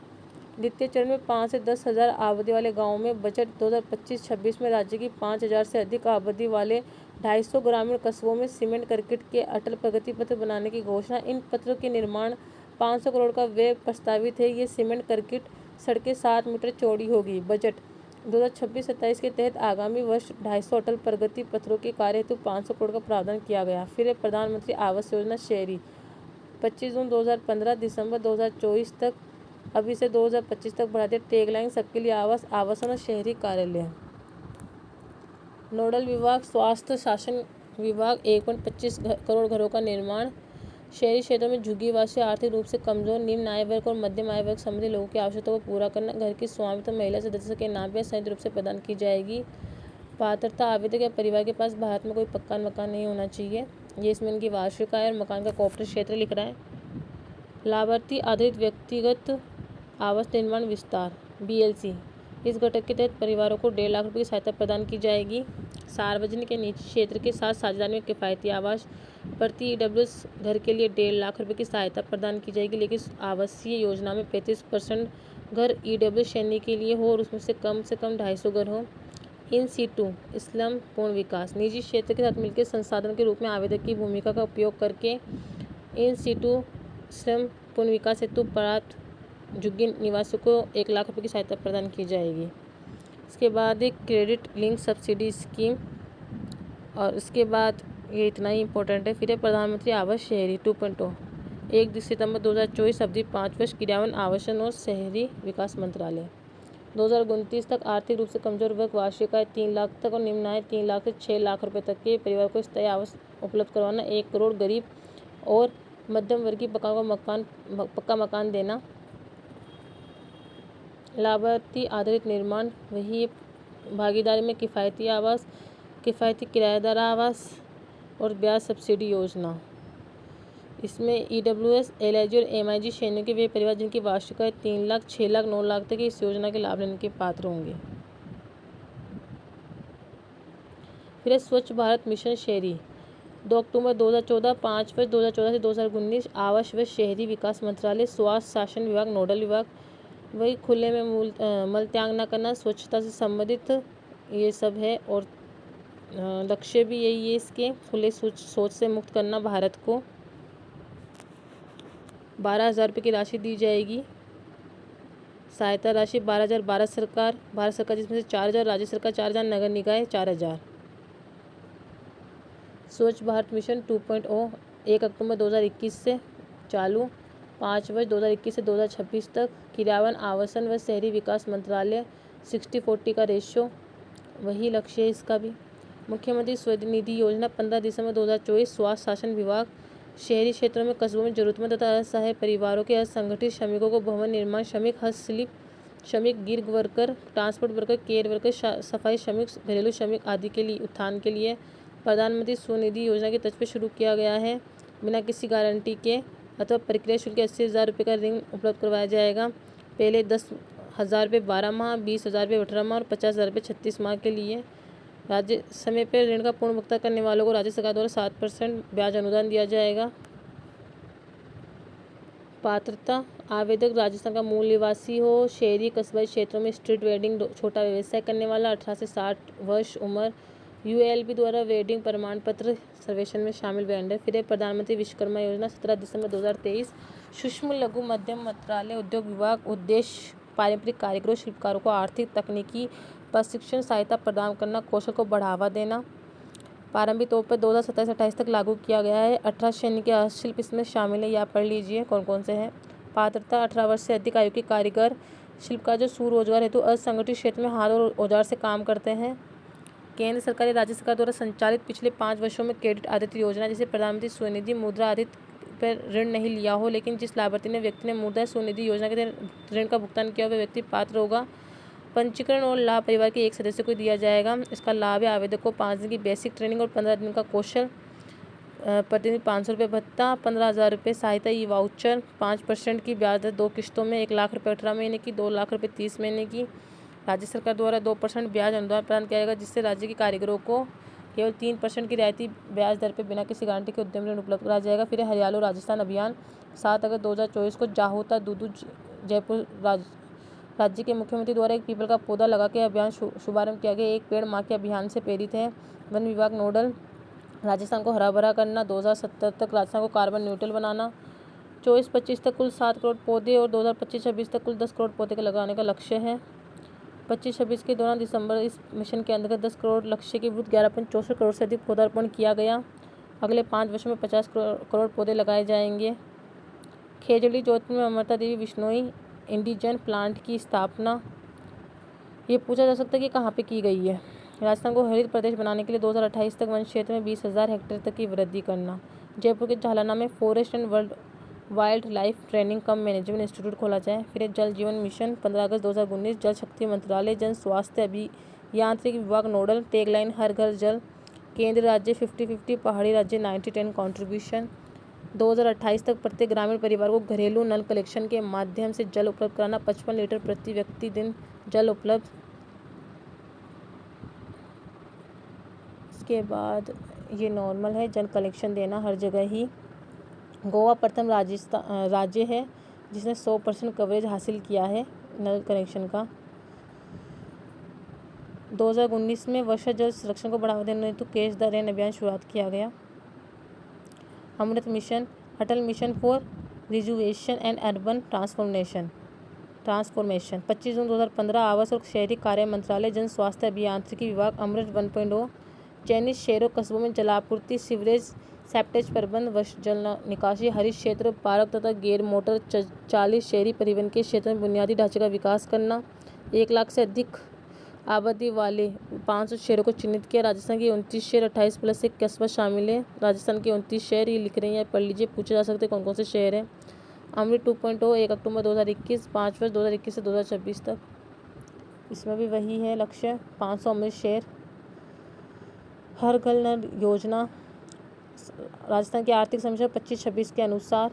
द्वितीय चरण में 5 से 10,000 आबादी वाले गाँवों में बजट 2025-26 में राज्य की 5,000 से अधिक आबादी वाले 250 ग्रामीण कस्बों में सीमेंट कंक्रीट के अटल प्रगति पत्र बनाने की घोषणा। इन पत्रों के निर्माण 500 करोड़ का व्यय प्रस्तावित है। ये सीमेंट कंक्रीट सड़कें 7 मीटर चौड़ी होगी। बजट 2026-27 के तहत आगामी वर्ष 250 अटल प्रगति पत्रों के कार्य हेतु 500 करोड़ का प्रावधान किया गया। फिर है प्रधानमंत्री आवास योजना शहरी। 25 जून 2015 दिसंबर 2024 तक, अभी से 2025 तक बढ़ा दिया। टैगलाइन सबके लिए आवास, आवासन और शहरी कार्यालय। नोडल विभाग स्वास्थ्य शासन विभाग 1.25 करोड़ घरों का निर्माण। शहरी क्षेत्रों में झुग्गीवासी, आर्थिक रूप से कमजोर, निम्न आय वर्ग और मध्यम आय वर्ग संबंधी लोगों की आवश्यकताओं को पूरा करना। घर की स्वामित्व महिला सदस्य के नाम पर संयुक्त रूप से प्रदान की जाएगी। पात्रता आवेदक या परिवार के पास भारत में कोई पक्का मकान नहीं होना चाहिए। ये इसमें इनकी वार्षिक आय और मकान का कॉर्पोरेट क्षेत्र लिख रहा है। लाभार्थी आधारित व्यक्तिगत आवास निर्माण विस्तार BLC। इस घटक के तहत परिवारों को 1.5 लाख रुपये की सहायता प्रदान की जाएगी। सार्वजनिक या निजी क्षेत्र के साथ साझेदारी में किफ़ायती आवास। प्रति EWS घर के लिए 1.5 लाख रुपये की सहायता प्रदान की जाएगी, लेकिन आवासीय योजना में 35% घर EWS श्रेणी के लिए हो और उसमें से कम 250 घर हो। इन सीटू स्लम पूर्ण विकास, निजी क्षेत्र के साथ मिलकर संसाधन के रूप में आवेदक की भूमिका का उपयोग करके इन सीटू स्लम पूर्ण विकास हेतु प्राप्त झुग्गी निवासियों को 1 लाख रुपये की सहायता प्रदान की जाएगी। इसके बाद एक क्रेडिट लिंक सब्सिडी स्कीम, और इसके बाद ये इतना ही इम्पोर्टेंट है। फिर है प्रधानमंत्री आवास शहरी 2.0, 1 सितंबर 2024 अवधि 5 वर्ष क्रियान्वयन आवासन और शहरी विकास मंत्रालय। 2029 तक आर्थिक रूप से कमजोर वर्ग, वार्षिक आय 3 लाख तक और निम्न आय 3 लाख से 6 लाख रुपए तक के परिवार को स्थायी आवास उपलब्ध करवाना, 1 करोड़ गरीब और मध्यम वर्गीय पक्का मकान देना, लाभार्थी आधारित निर्माण, वही भागीदारी में किफ़ायती आवास, किफ़ायती किराएदार आवास और ब्याज सब्सिडी योजना। इसमें EWS, LIG और MIG श्रेणियों के वे परिवार जिनकी वार्षिक आय 3 लाख, 6 लाख, 9 लाख तक इस योजना के लाभ लेने के पात्र होंगे। फिर है स्वच्छ भारत मिशन शहरी, 2 अक्टूबर 2014, 5 वर्ष 2014 से 2019, आवास व शहरी विकास मंत्रालय, स्वास्थ्य शासन विभाग नोडल विभाग। वही खुले में मल त्याग न करना, स्वच्छता से संबंधित ये सब है, और लक्ष्य भी यही है इसके, खुले सोच से मुक्त करना भारत को। 12,000 रुपये की राशि दी जाएगी। सहायता राशि 12,000 भारत सरकार जिसमें से 4,000 राज्य सरकार, 4,000 नगर निकाय, 4,000। स्वच्छ भारत मिशन 2.0, 1 अक्टूबर 2021 से चालू, 5 वर्ष 2021 से 2026 तक, क्रियान्वयन आवासन व शहरी विकास मंत्रालय, 60-40 का रेशियो, वही लक्ष्य है इसका भी। मुख्यमंत्री स्वनिधि योजना 15 दिसंबर 2024, स्वास्थ्य शासन विभाग, शहरी क्षेत्रों में कस्बों में जरूरतमंद तथा असहाय परिवारों के असंगठित श्रमिकों को भवन निर्माण श्रमिक, हस्तशिल्प श्रमिक, gig worker, transport worker, care worker, सफाई श्रमिक, घरेलू श्रमिक आदि के लिए उत्थान के लिए प्रधानमंत्री स्वनिधि योजना की तर्ज पर शुरू किया गया है। बिना किसी गारंटी के अथवा प्रक्रिया शुल्क 80,000 रुपये का ऋण उपलब्ध करवाया जाएगा। पहले 10,000 रुपये 12 माह, 20,000 रुपये 18 माह और 50,000 रुपये 36 माह के लिए। राज्य समय पर ऋण का पूर्ण भुगतान करने वालों को राज्य सरकार द्वारा 7% ब्याज अनुदान दिया जाएगा। पात्रता, आवेदक राजस्थान का मूल निवासी हो, शहरी कस्बाई क्षेत्रों में स्ट्रीट वेडिंग छोटा व्यवसाय करने वाला, 18 से 60 वर्ष उम्र, ULB द्वारा वेडिंग प्रमाण पत्र सर्वेक्षण में शामिल वेंडर। फिर प्रधानमंत्री विश्वकर्मा योजना 17 दिसंबर 2023, सूक्ष्म लघु मध्यम मंत्रालय, उद्योग विभाग, उद्देश्य पारंपरिक कारीगरों शिल्पकारों को आर्थिक तकनीकी प्रशिक्षण सहायता प्रदान करना, कौशल को बढ़ावा देना। प्रारंभिक तौर पर 2027-28 तक लागू किया गया है। 18 श्रेणी के हस्तशिल्प इसमें शामिल है, या पढ़ लीजिए कौन कौन से हैं। पात्रता, 18 वर्ष से अधिक आयु के कारीगर शिल्पकार जो स्वरोजगार हेतु असंगठित क्षेत्र में हाथ और औजार से काम करते हैं। केंद्र सरकार या राज्य सरकार द्वारा संचालित पिछले 5 वर्षों में क्रेडिट आधारित योजना जैसे प्रधानमंत्री स्वनिधि मुद्रा आधारित पर ऋण नहीं लिया हो, लेकिन जिस लाभार्थी व्यक्ति ने मुद्रा स्वनिधि योजना के तहत ऋण का भुगतान किया वह व्यक्ति पात्र होगा। पंजीकरण और लाभ परिवार के एक सदस्य को दिया जाएगा। इसका लाभ है आवेदक को 5 दिन की बेसिक ट्रेनिंग और 15 दिन का कौशल, प्रतिदिन 500 रुपये भत्ता, 15,000 रुपये सहायता, ई वाउचर, 5% की ब्याज दर 2 किस्तों में, 1 लाख रुपये 18 महीने की, 2 लाख रुपये 30 महीने की। राज्य सरकार द्वारा 2% ब्याज अनुदान प्रदान किया जाएगा, जिससे राज्य के कारीगरों को केवल 3% की रियायती ब्याज दर पर बिना किसी गारंटी के उद्यम ऋण उपलब्ध कराया जाएगा। फिर हरियाणा राजस्थान अभियान 7 अगस्त 2024 को जाहोता दूदू जयपुर राज्य के मुख्यमंत्री द्वारा एक पीपल का पौधा लगा के अभियान शुभारंभ किया गया। एक पेड़ माँ के अभियान से प्रेरित है। वन विभाग नोडल, राजस्थान को हरा भरा करना, 2070 तक राजस्थान को कार्बन न्यूट्रल बनाना, 24-25 तक कुल 7 करोड़ पौधे और 2025-26 तक कुल 10 करोड़ पौधे के लगाने का लक्ष्य है। 25-26 के दौरान दिसंबर इस मिशन के अंतर्गत 10 करोड़ लक्ष्य के विरुद्ध 11.64 करोड़ से अधिक पौधारोपण किया गया। अगले 5 वर्षों में 50 करोड़ पौधे लगाए जाएंगे। खेजड़ी जोधपुर में अमृता देवी बिश्नोई इंडिजन प्लांट की स्थापना। ये पूछा जा सकता है कि कहाँ पे की गई है। राजस्थान को हरित प्रदेश बनाने के लिए 2028 तक वन क्षेत्र में 20,000 हेक्टेयर तक की वृद्धि करना। जयपुर के झालाना में forest and wild life training come management institute खोला जाए। फिर जल जीवन मिशन 15 अगस्त 2019, जल शक्ति मंत्रालय, जन स्वास्थ्य अभियांत्रिकी विभाग नोडल, टैगलाइन हर घर जल, केंद्र राज्य 50-50, पहाड़ी राज्य 90-10 कॉन्ट्रीब्यूशन। 2028 तक प्रत्येक ग्रामीण परिवार को घरेलू नल कलेक्शन के माध्यम से जल उपलब्ध कराना, 55 लीटर प्रति व्यक्ति दिन जल उपलब्ध। इसके बाद ये नॉर्मल है, जल कलेक्शन देना हर जगह ही। गोवा प्रथम राज्य है जिसने 100% कवरेज हासिल किया है नल कनेक्शन का। 2019 में वर्षा जल संरक्षण को बढ़ावा देने हेतु कैच द रेन अभियान शुरुआत किया गया। Amrut mission, Atal mission for rejuvenation and urban transformation 25 जून 2015 आवास और शहरी कार्य मंत्रालय, जन स्वास्थ्य अभियांत्रिकी विभाग, अमृत 1.0 चयनित शहरों कस्बों में जलापूर्ति, सीवरेज, सेप्टेज प्रबंध, वर्षा जल निकासी, हरित क्षेत्र, पार्क तथा गैर मोटर 40 शहरी परिवहन के क्षेत्र में बुनियादी ढांचे का विकास करना। 1 लाख से अधिक आबादी वाले 500 शहरों को चिन्हित किया। राजस्थान के 29 शहर, 28 प्लस एक कस्बा शामिल है। राजस्थान के 29 शहर, ये लिख रहे हैं या पढ़ लीजिए, पूछे जा सकते कौन कौन से शहर हैं। अमृत 2.0 1 अक्टूबर 2021, 5 वर्ष 2021 से 2026 तक। इसमें भी वही है लक्ष्य, 500 अमृत शहर। हर घर नल योजना, राजस्थान की आर्थिक समीक्षा 25-26 के अनुसार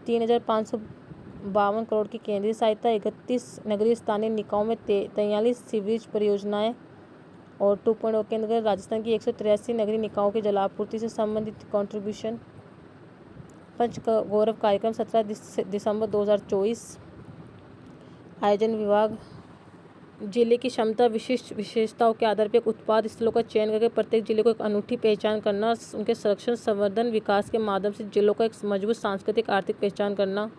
3,552 करोड़ की केंद्रीय सहायता, 31 नगरीय स्थानीय निकायों में 43 सीवरेज परियोजनाएं और 2.0 के अंतर्गत राजस्थान की 183 नगरीय निकायों के जलापूर्ति से संबंधित कंट्रीब्यूशन। पंच गौरव कार्यक्रम 17 दिसंबर 2024। आयोजन विभाग जिले की क्षमता, विशिष्ट विशेषताओं के आधार पर उत्पाद स्थलों का चयन करके प्रत्येक जिले को एक अनूठी पहचान करना, उनके संरक्षण, संवर्धन, विकास के माध्यम से जिलों का एक मजबूत सांस्कृतिक आर्थिक पहचान करना।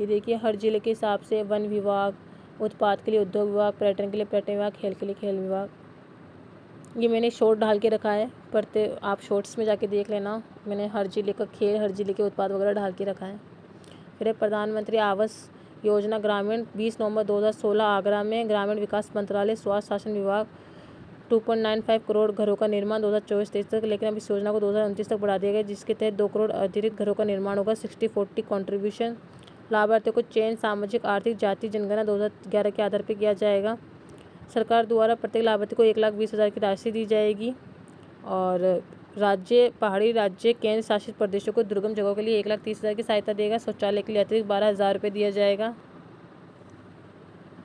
ये देखिए, हर जिले के हिसाब से वन विभाग, उत्पाद के लिए उद्योग विभाग, पर्यटन के लिए पर्यटन विभाग, खेल के लिए खेल विभाग। ये मैंने शॉर्ट डाल के रखा है, पढ़ते आप शॉर्ट्स में जाके देख लेना। मैंने हर जिले का खेल, हर जिले के उत्पाद वगैरह डाल के रखा है। फिर प्रधानमंत्री आवास योजना ग्रामीण 20 नवंबर 2016 आगरा में ग्रामीण विकास मंत्रालय, स्वास्थ्य शासन विभाग 2.95 करोड़ घरों का निर्माण 2024-23 तक, लेकिन अब इस योजना को 2029 तक बढ़ा दिया गया, जिसके तहत 2 करोड़ अतिरिक्त घरों का निर्माण होगा। 60-40 कॉन्ट्रीब्यूशन, लाभार्थियों को चयन सामाजिक आर्थिक जाति जनगणना 2011 के आधार पर किया जाएगा। सरकार द्वारा प्रत्येक लाभार्थी को 1,20,000 की राशि दी जाएगी। और राज्य, पहाड़ी राज्य, केंद्र शासित प्रदेशों को दुर्गम जगहों के लिए 1,30,000 की सहायता देगा। शौचालय के लिए अतिरिक्त 12,000 रुपये दिया जाएगा।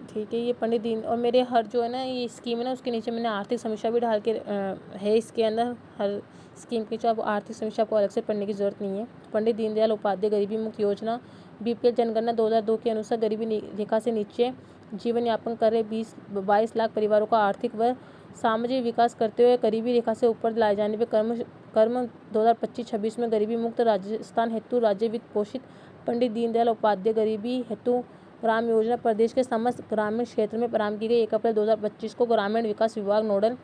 ठीक है, ये पंडित दीन, और मेरे हर जो है ना ये स्कीम है ना, उसके नीचे मैंने आर्थिक समीक्षा भी डाल के है इसके अंदर। हर स्कीम की जो आप आर्थिक समीक्षा आपको अलग से पढ़ने की ज़रूरत नहीं है। पंडित दीनदयाल उपाध्याय गरीबी मुक्त योजना, BPL जनगणना 2002 के अनुसार गरीबी रेखा से नीचे जीवन यापन कर रहे 22 लाख परिवारों का आर्थिक व सामाजिक विकास करते हुए गरीबी रेखा से ऊपर लाए जाने पर कर्म 2025-26 में गरीबी मुक्त राजस्थान हेतु राज्य वित्त पोषित पंडित दीनदयाल उपाध्याय गरीबी हेतु ग्राम योजना प्रदेश के समस्त ग्रामीण क्षेत्र में प्रारंभ की गई। 1 अप्रैल 2025 को ग्रामीण विकास विभाग नोडल,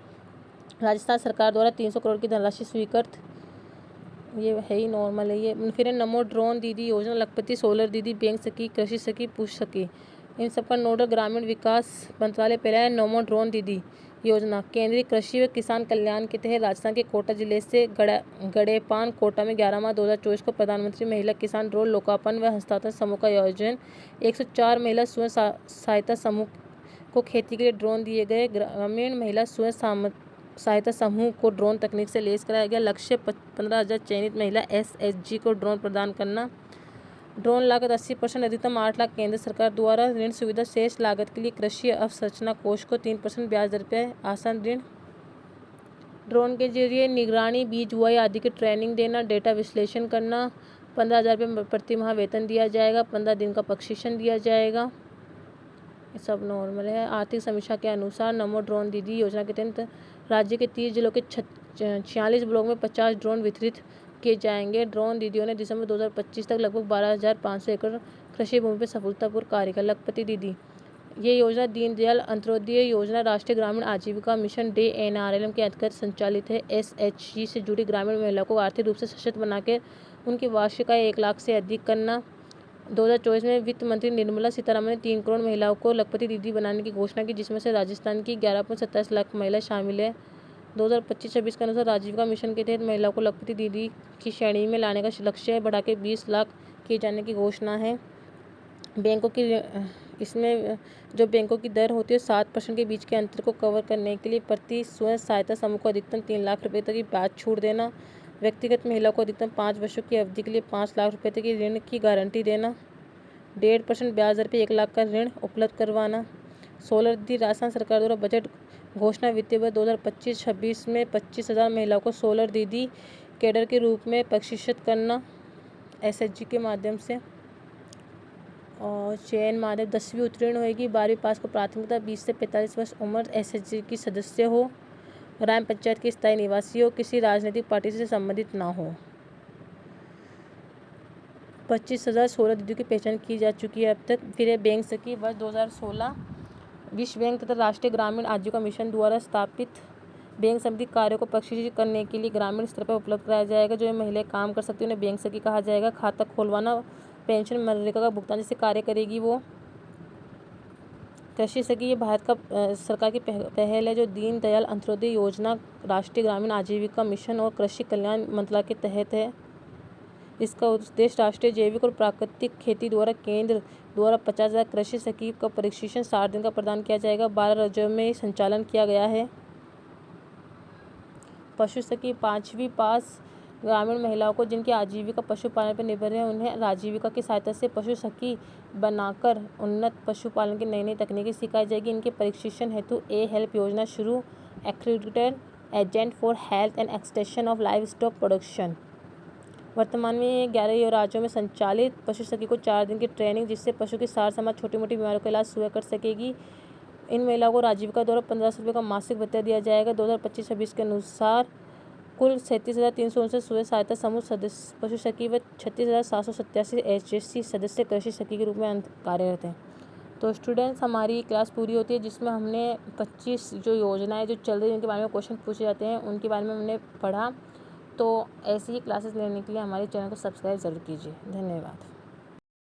राजस्थान सरकार द्वारा 300 करोड़ की धनराशि स्वीकृत। ये है ही नॉर्मल है ये। फिर नमो ड्रोन दीदी योजना, लखपति सोलर दीदी, बैंक सखी, कृषि सखी, पूछ सखी, इन सबका नोडल ग्रामीण विकास मंत्रालय पहला है। नमो ड्रोन दीदी योजना केंद्रीय कृषि व किसान कल्याण के तहत राजस्थान के कोटा जिले से गड़ेपान कोटा में 11 मार्च 2024 को प्रधानमंत्री महिला किसान ड्रोन लोकार्पण व हस्तांतरण समूह का आयोजन। 104 महिला स्वयं सहायता समूह को खेती के लिए ड्रोन दिए गए। ग्रामीण महिला स्वयं सहायता समूह को ड्रोन तकनीक से लैस कराया गया। लक्ष्य 15,000 चयनित महिला SHG को ड्रोन प्रदान करना। ड्रोन लागत 80%, अधिकतम 8 लाख। केंद्र सरकार द्वारा ऋण सुविधा, शेष लागत के लिए कृषि अवसंरचना कोष को 3% ब्याज दर पर आसान ऋण। ड्रोन के जरिए निगरानी, बीज बुआई आदि की ट्रेनिंग देना, डेटा विश्लेषण करना। 15,000 रुपये प्रति माह वेतन दिया जाएगा। 15 दिन का प्रशिक्षण दिया जाएगा। ये सब नॉर्मल है। आर्थिक समीक्षा के अनुसार नमो ड्रोन दीदी योजना के तहत राज्य के 30 जिलों के 46 ब्लॉक में 50 ड्रोन वितरित किए जाएंगे। ड्रोन दीदियों ने दिसंबर 2025 तक लगभग 12,500 एकड़ कृषि भूमि पर सफलतापूर्वक कार्य किया। लखपति दीदी, ये योजना दीनदयाल अंत्योदय योजना, राष्ट्रीय ग्रामीण आजीविका मिशन डे NRLM के अंतर्गत संचालित है। SHG से जुड़ी ग्रामीण महिलाओं को आर्थिक रूप से सशक्त बनाकर उनकी वार्षिक आय 1 लाख से अधिक करना। 2024 में वित्त मंत्री निर्मला सीतारमण ने 3 करोड़ महिलाओं को लखपति दीदी बनाने की घोषणा की, जिसमें से राजस्थान की 11.27 लाख महिला शामिल है। 2025-26 के अनुसार आजीविका मिशन के तहत महिलाओं को लखपति दीदी की श्रेणी में लाने का लक्ष्य है, बढ़ा के 20 लाख किए जाने की घोषणा है। बैंकों की इसमें जो बैंकों की दर होती है 7% के बीच के अंतर को कवर करने के लिए प्रति स्वयं सहायता समूह को अधिकतम 3 लाख रुपये तक की ब्याज छूट देना। व्यक्तिगत महिलाओं को अधिकतम 5 वर्षों की अवधि के लिए 5 लाख रुपये तक की ऋण की गारंटी देना। 1.5% ब्याज दर पर 1 लाख का ऋण उपलब्ध करवाना। सोलर दीदी, राजस्थान सरकार द्वारा बजट घोषणा वित्तीय वर्ष 2025-26 में 25,000 महिलाओं को सोलर दीदी कैडर के रूप में प्रशिक्षित करना SHG के माध्यम से। और जैन माधव 10वीं उत्तीर्ण होएगी, 12वीं पास को प्राथमिकता, 20 से 45 वर्ष उम्र, एसएचजी की सदस्य हो, ग्राम पंचायत के स्थायी निवासी हो, किसी राजनीतिक पार्टी से संबंधित ना हो। 25,016 दीदियों की पहचान की जा चुकी है अब तक। फिर है बैंक सखी। वर्ष 2016 विश्व बैंक तथा राष्ट्रीय ग्रामीण आजीविका मिशन द्वारा स्थापित बैंक समिति कार्यों को प्रशिक्षित करने के लिए ग्रामीण स्तर पर उपलब्ध कराया जाएगा। जो महिलाएं काम कर सकती हैं उन्हें बैंक सखी कहा जाएगा। खाता खोलवाना, पेंशन, मनरेगा का भुगतान जैसे कार्य करेगी वो। कृषि सखी, ये भारत का सरकार की पहल है जो दीन दयाल अंत्योदय योजना, राष्ट्रीय ग्रामीण आजीविका मिशन और कृषि कल्याण मंत्रालय के तहत है। इसका उद्देश्य राष्ट्रीय जैविक और प्राकृतिक खेती द्वारा केंद्र द्वारा 50,000 कृषि सखी का प्रशिक्षण 60 दिन का प्रदान किया जाएगा। 12 राज्यों में संचालन किया गया है। पशु सखी 5वीं पास ग्रामीण महिलाओं को जिनकी आजीविका पशुपालन पर निर्भर है उन्हें आजीविका की सहायता से पशु सखी बनाकर उन्नत पशुपालन की नई नई तकनीकें सिखाई जाएगी। इनके प्रशिक्षण हेतु ए हेल्प योजना शुरू, accredited agent for health and extension of live stock production. वर्तमान में 11 राज्यों में संचालित पशु सखी को 4 दिन की ट्रेनिंग जिससे पशु की सार समाज छोटी मोटी बीमारियों का इलाज स्वयं कर सकेगी। इन महिलाओं को आजीविका द्वारा 1500 रुपये का मासिक भत्ता दिया जाएगा। 2025-26 के अनुसार कुल 37,359 स्वयं सहायता समूह सदस्य पशु सखी व 36,787 एचएससी सदस्य कृषि सखी के रूप में कार्यरत हैं। तो स्टूडेंट्स, हमारी क्लास पूरी होती है जिसमें हमने 25 जो योजनाएं जो चल रही हैं उनके बारे में क्वेश्चन पूछे जाते हैं उनके बारे में हमने पढ़ा। तो ऐसी ही क्लासेस लेने के लिए हमारे चैनल को सब्सक्राइब ज़रूर कीजिए। धन्यवाद।